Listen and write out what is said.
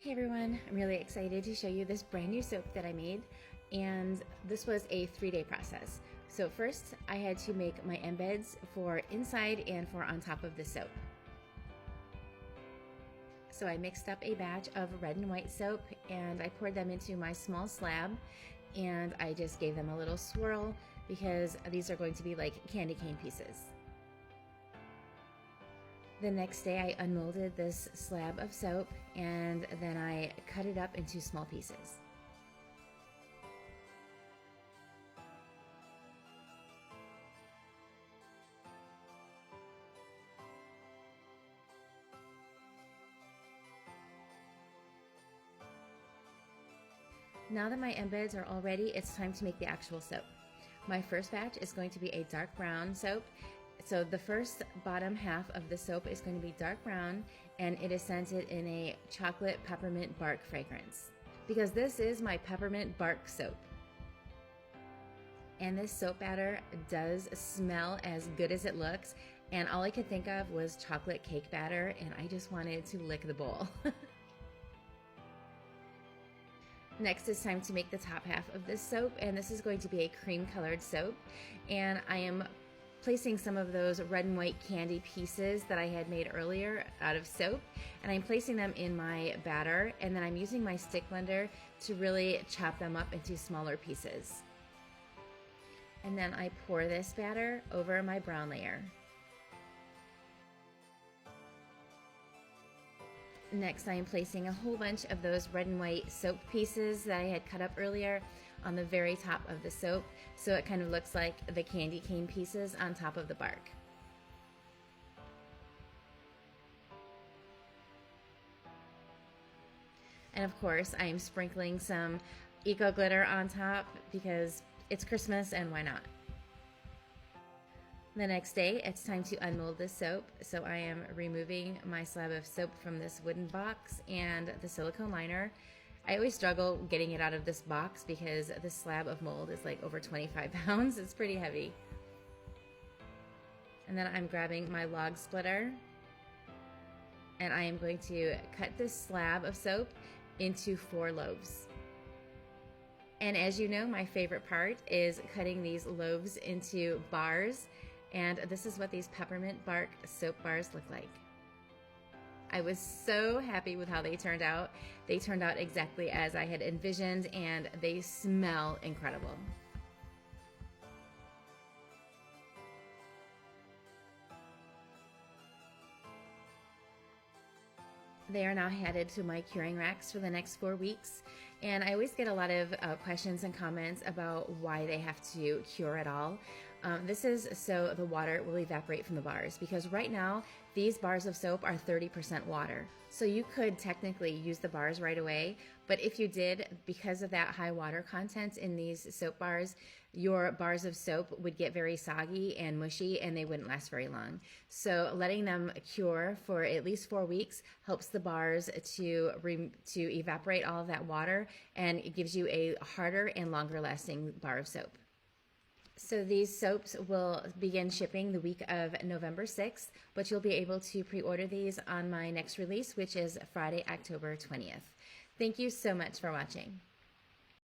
Hey everyone, I'm really excited to show you this brand new soap that I made, and this was a 3-day process. So first I had to make my embeds for inside and for on top of the soap. So I mixed up a batch of red and white soap and I poured them into my small slab, and I just gave them a little swirl because these are going to be like candy cane pieces. The next day I unmolded this slab of soap and then I cut it up into small pieces. Now that my embeds are all ready, it's time to make the actual soap. My first batch is going to be a dark brown soap. So the first bottom half of the soap is going to be dark brown, and it is scented in a chocolate peppermint bark fragrance, because this is my peppermint bark soap. And this soap batter does smell as good as it looks, and all I could think of was chocolate cake batter, and I just wanted to lick the bowl. Next, it's time to make the top half of this soap, and this is going to be a cream colored soap, and I am placing some of those red and white candy pieces that I had made earlier out of soap, and I'm placing them in my batter, and then I'm using my stick blender to really chop them up into smaller pieces. And then I pour this batter over my brown layer. Next, I am placing a whole bunch of those red and white soap pieces that I had cut up earlier on the very top of the soap, so it kind of looks like the candy cane pieces on top of the bark. And of course, I am sprinkling some eco glitter on top because it's Christmas and why not? The next day, it's time to unmold this soap, so I am removing my slab of soap from this wooden box and the silicone liner. I always struggle getting it out of this box because this slab of mold is like over 25 pounds. It's pretty heavy. And then I'm grabbing my log splitter, and I am going to cut this slab of soap into 4 loaves. And as you know, my favorite part is cutting these loaves into bars. And this is what these peppermint bark soap bars look like. I was so happy with how they turned out. They turned out exactly as I had envisioned, and they smell incredible. They are now headed to my curing racks for the next 4 weeks, and I always get a lot of questions and comments about why they have to cure at all. This is so the water will evaporate from the bars, because right now these bars of soap are 30% water. So you could technically use the bars right away, but if you did, because of that high water content in these soap bars, your bars of soap would get very soggy and mushy and they wouldn't last very long. So letting them cure for at least 4 weeks helps the bars to evaporate all of that water, and it gives you a harder and longer lasting bar of soap. So these soaps will begin shipping the week of November 6th, but you'll be able to pre-order these on my next release, which is Friday, October 20th. Thank you so much for watching.